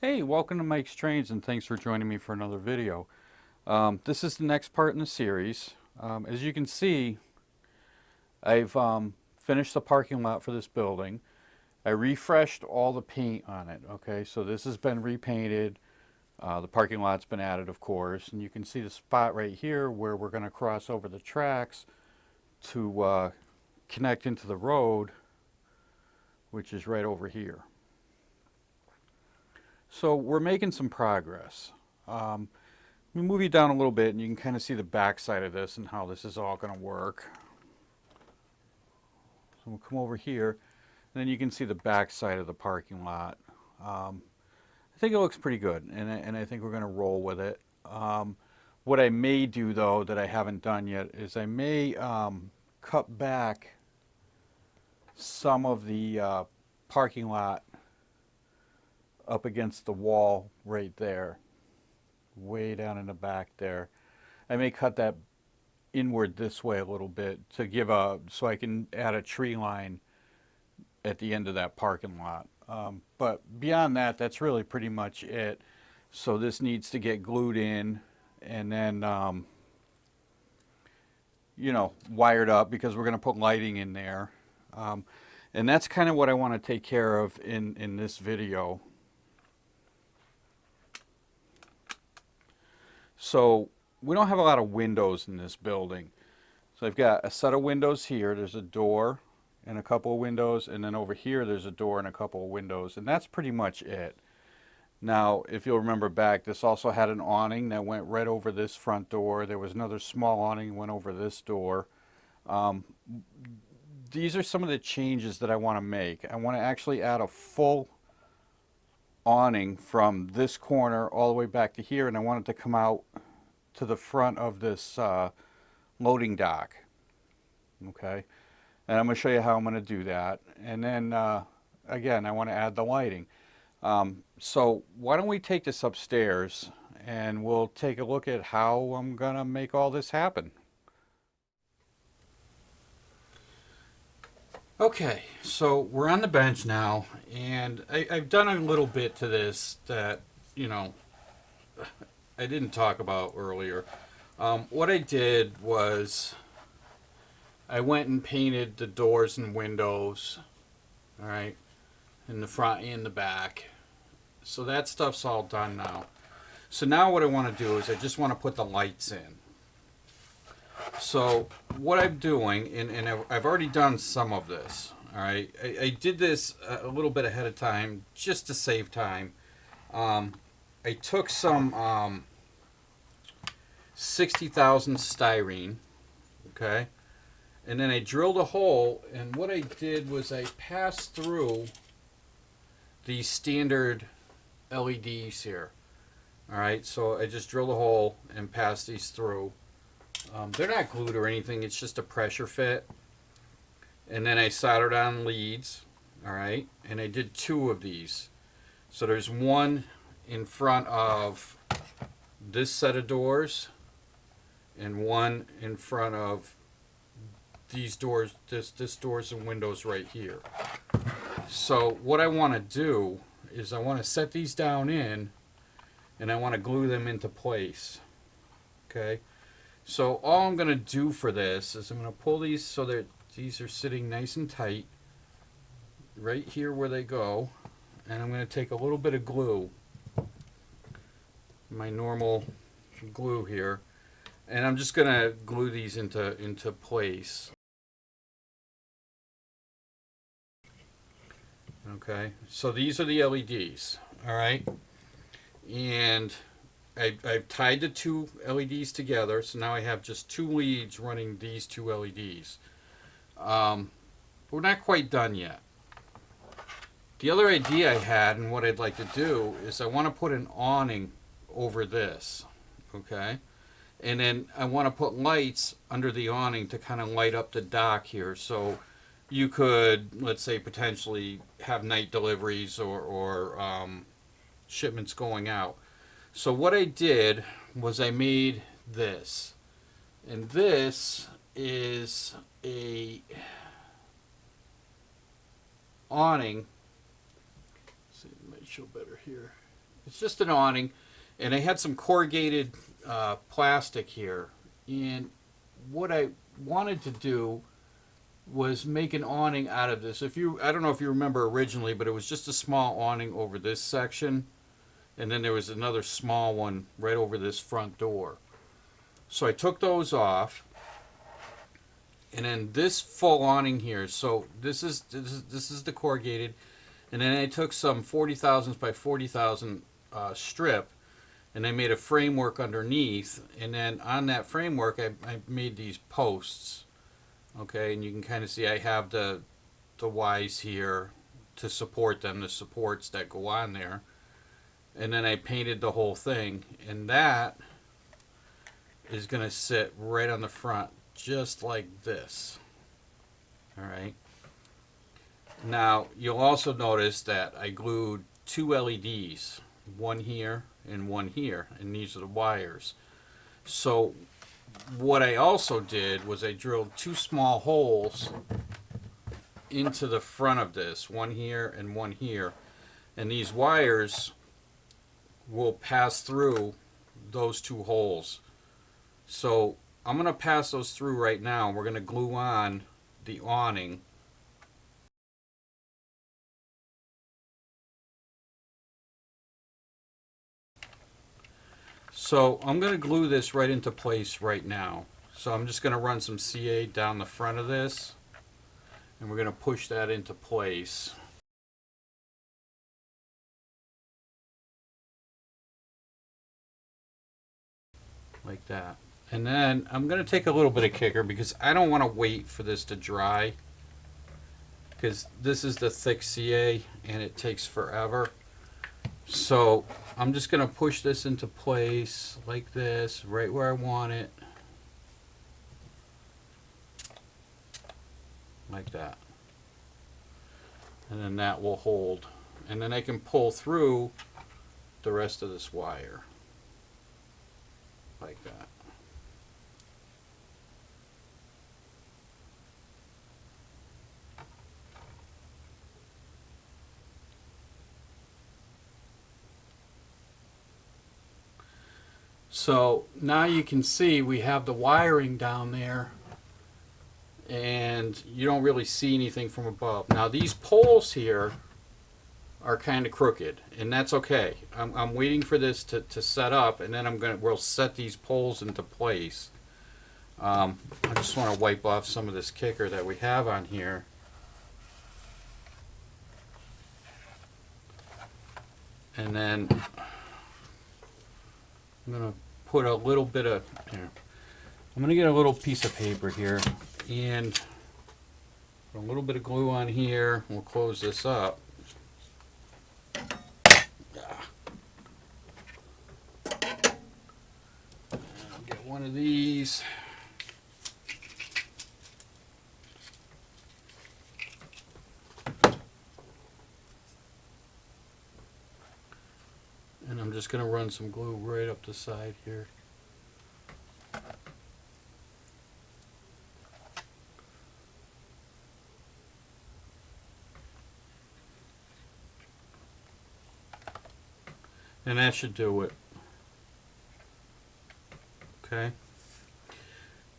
Hey, welcome to Mike's Trains and thanks for joining me for another video. This is the next part in the series. As you can see, I've finished the parking lot for this building. I refreshed all the paint on it, okay? So this has been repainted. The parking lot's been added, of course. And you can see the spot right here where we're going to cross over the tracks to connect into the road, which is right over here. So we're making some progress. Let me move you down a little bit and you can kind of see the back side of this and how this is all going to work. So we'll come over here and then you can see the back side of the parking lot. I think it looks pretty good and I think we're going to roll with it. What I may do though that I haven't done yet is I may cut back some of the parking lot up against the wall right there, way down in the back there. I may cut that inward this way a little bit to give so I can add a tree line at the end of that parking lot. But beyond that, that's really pretty much it. So this needs to get glued in and then, wired up because we're going to put lighting in there. And that's kind of what I want to take care of in this video. So we don't have a lot of windows in this building. So I've got a set of windows here. There's a door and a couple of windows. And then over here, there's a door and a couple of windows. And that's pretty much it. Now, if you'll remember back, this also had an awning that went right over this front door. There was another small awning that went over this door. These are some of the changes that I want to make. I want to actually add a full awning from this corner all the way back to here, and I want it to come out to the front of this loading dock. Okay, and I'm going to show you how I'm going to do that. And then again, I want to add the lighting. So why don't we take this upstairs and we'll take a look at how I'm going to make all this happen. Okay, so we're on the bench now, and I've done a little bit to this that, I didn't talk about earlier. What I did was I went and painted the doors and windows, all right, in the front and the back. So that stuff's all done now. So now what I want to do is I just want to put the lights in. So what I'm doing, and I've already done some of this, all right. I did this a little bit ahead of time just to save time. I took some 60,000 styrene, okay, and then I drilled a hole, and what I did was I passed through these standard LEDs here. All right, so I just drilled a hole and passed these through. They're not glued or anything, it's just a pressure fit. And then I soldered on leads, all right, and I did two of these. So there's one in front of this set of doors and one in front of these doors, this doors and windows right here. So what I want to do is I want to set these down in and I want to glue them into place. Okay, so all I'm going to do for this is I'm going to pull these so that these are sitting nice and tight right here where they go, and I'm going to take a little bit of glue, my normal glue here, and I'm just going to glue these into place. Okay, so these are the LEDs, all right, and I've tied the two LEDs together, so now I have just two leads running these two LEDs. We're not quite done yet. The other idea I had and what I'd like to do is I want to put an awning over this, okay, and then I want to put lights under the awning to kind of light up the dock here, so you could, let's say, potentially have night deliveries or shipments going out. So what I did was I made this, and this is a awning. Let's see, it might show better here. It's just an awning, and I had some corrugated plastic here. And what I wanted to do was make an awning out of this. I don't know if you remember originally, but it was just a small awning over this section, and then there was another small one right over this front door. So I took those off, and then this full awning here. So this is the corrugated, and then I took some 40,000 by 40,000 strip, and I made a framework underneath, and then on that framework I made these posts. Okay, and you can kind of see I have the Ys here to support them, the supports that go on there, and then I painted the whole thing, and that is going to sit right on the front just like this. All right. Now you'll also notice that I glued two LEDs, one here and one here, and these are the wires. So what I also did was I drilled two small holes into the front of this, one here and one here, and these wires will pass through those two holes. So I'm going to pass those through right now. We're going to glue on the awning. So I'm going to glue this right into place right now. So I'm just going to run some CA down the front of this, and we're going to push that into place. Like that. And then I'm going to take a little bit of kicker because I don't want to wait for this to dry, because this is the thick CA and it takes forever. So I'm just going to push this into place like this, right where I want it. Like that. And then that will hold. And then I can pull through the rest of this wire. Like that. So now you can see we have the wiring down there, and you don't really see anything from above. Now these poles here are kind of crooked, and that's okay. I'm waiting for this to set up, and then we'll set these poles into place. I just want to wipe off some of this kicker that we have on here. And then I'm going to put a little bit of, here. I'm going to get a little piece of paper here and put a little bit of glue on here. We'll close this up. I'll get one of these. And I'm just going to run some glue right up the side here. And that should do it. Okay.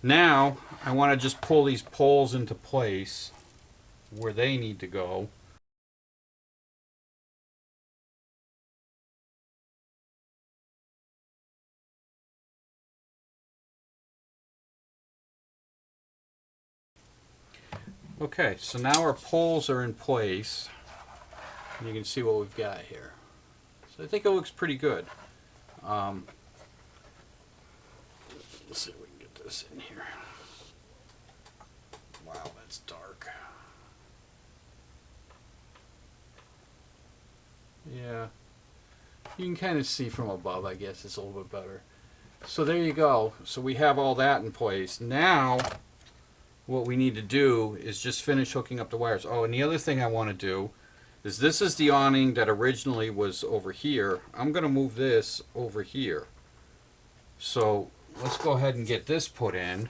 Now I want to just pull these poles into place where they need to go. Okay, so now our poles are in place. And you can see what we've got here. So I think it looks pretty good. Let's see if we can get this in here. Wow, that's dark. Yeah, you can kind of see from above, I guess it's a little bit better. So there you go. So we have all that in place. Now what we need to do is just finish hooking up the wires. Oh, and the other thing I want to do is, this is the awning that originally was over here. I'm going to move this over here. So let's go ahead and get this put in.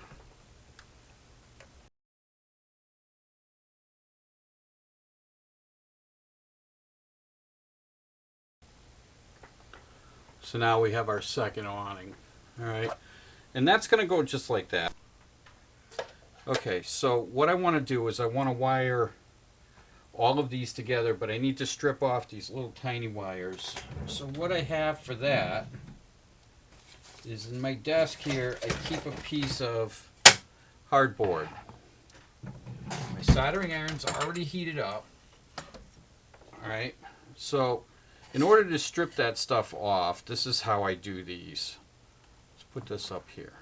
So now we have our second awning. All right. And that's going to go just like that. Okay, so what I want to do is I want to wire all of these together, but I need to strip off these little tiny wires. So what I have for that is in my desk here, I keep a piece of hardboard. My soldering iron's already heated up. All right, so in order to strip that stuff off, this is how I do these. Let's put this up here.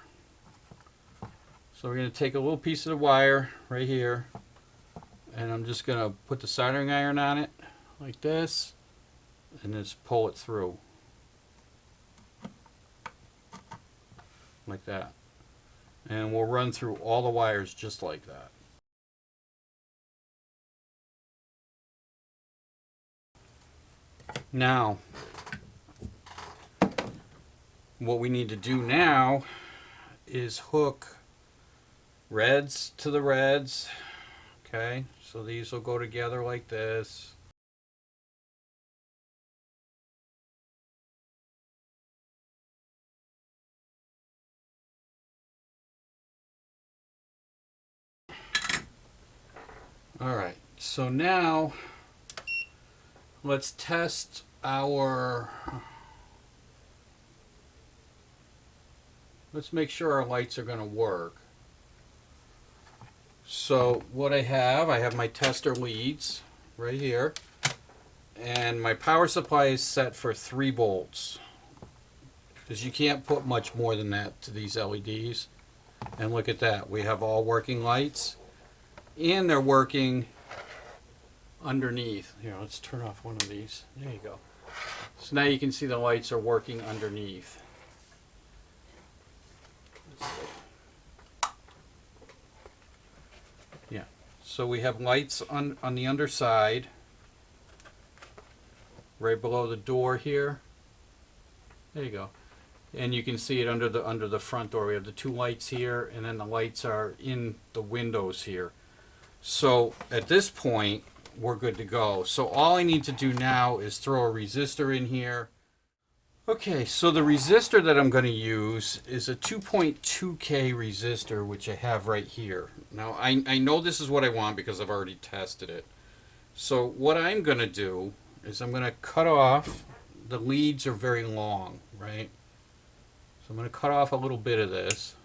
So we're going to take a little piece of the wire right here, and I'm just going to put the soldering iron on it like this, and just pull it through like that. And we'll run through all the wires just like that. Now, what we need to do now is hook reds to the reds. Okay, so these will go together like this. All right, so now let's test our, let's make sure our lights are going to work. So what I have my tester leads right here, and my power supply is set for 3 volts because you can't put much more than that to these LEDs. And look at that, we have all working lights, and they're working underneath. Here, let's turn off one of these. There you go. So now you can see the lights are working underneath. Yeah, so we have lights on the underside, right below the door here. There you go. And you can see it under the front door. We have the 2 lights here, and then the lights are in the windows here. So at this point, we're good to go. So all I need to do now is throw a resistor in here. Okay, so the resistor that I'm going to use is a 2.2K resistor, which I have right here. Now, I know this is what I want because I've already tested it. So what I'm going to do is I'm going to cut off, the leads are very long, right? So I'm going to cut off a little bit of this.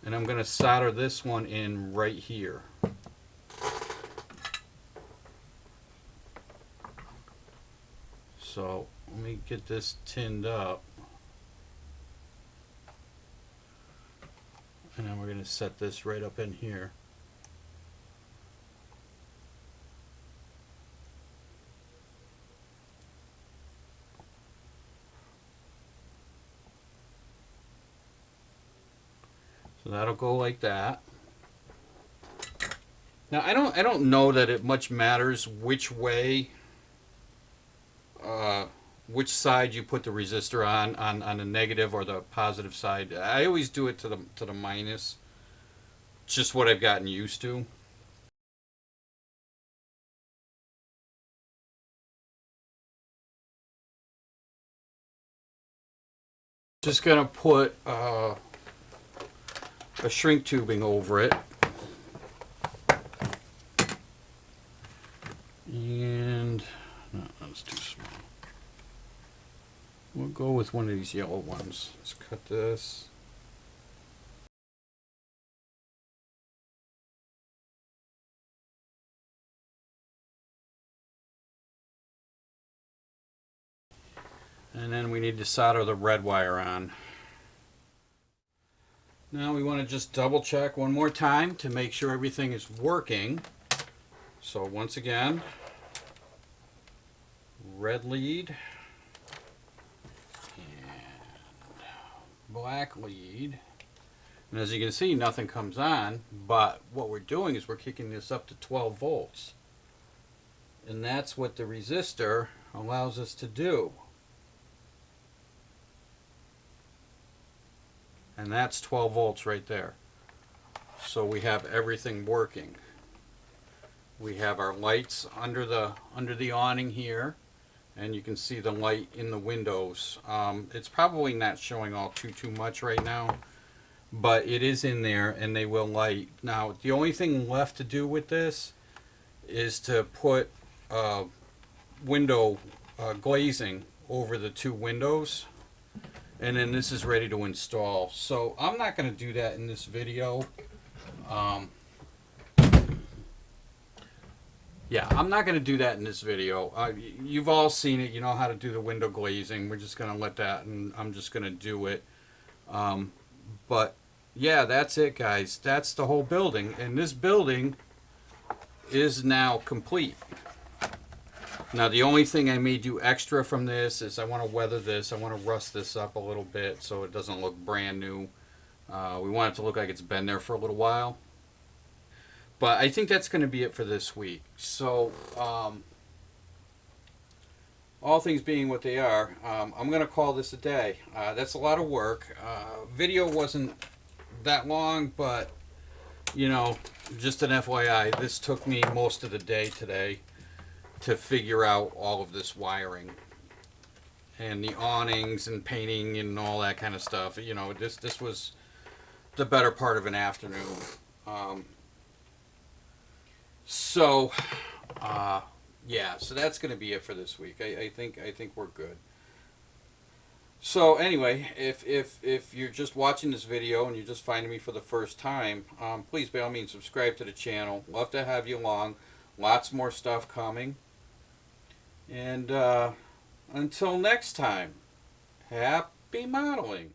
And I'm going to solder this one in right here. So let me get this tinned up. And then we're going to set this right up in here. So that'll go like that. Now I don't know that it much matters which way, which side you put the resistor on the negative or the positive side. I always do it to the minus. It's just what I've gotten used to. Just gonna put a shrink tubing over it. And no, that's too small. We'll go with one of these yellow ones. Let's cut this. And then we need to solder the red wire on. Now we want to just double check one more time to make sure everything is working. So once again, red lead and black lead. And as you can see, nothing comes on, but what we're doing is we're kicking this up to 12 volts. And that's what the resistor allows us to do. And that's 12 volts right there. So we have everything working. We have our lights under the awning here. and you can see the light in the windows. It's probably not showing all too much right now, but it is in there and they will light. Now the only thing left to do with this is to put window glazing over the two windows, and then this is ready to install. So I'm not going to do that in this video. Yeah, I'm not going to do that in this video. You've all seen it. You know how to do the window glazing. We're just going to let that, and I'm just going to do it. But yeah, that's it, guys. That's the whole building, and this building is now complete. Now the only thing I may do extra from this is I want to weather this. I want to rust this up a little bit so it doesn't look brand new. We want it to look like it's been there for a little while. But I think that's going to be it for this week. So all things being what they are, I'm going to call this a day. That's a lot of work. Video wasn't that long, but you know, just an FYI, this took me most of the day today to figure out all of this wiring and the awnings and painting and all that kind of stuff. You know, this was the better part of an afternoon. Yeah, so that's going to be it for this week. I think we're good. So anyway, if you're just watching this video and you're just finding me for the first time, please by all means subscribe to the channel. Love to have you along. Lots more stuff coming. And until next time, happy modeling.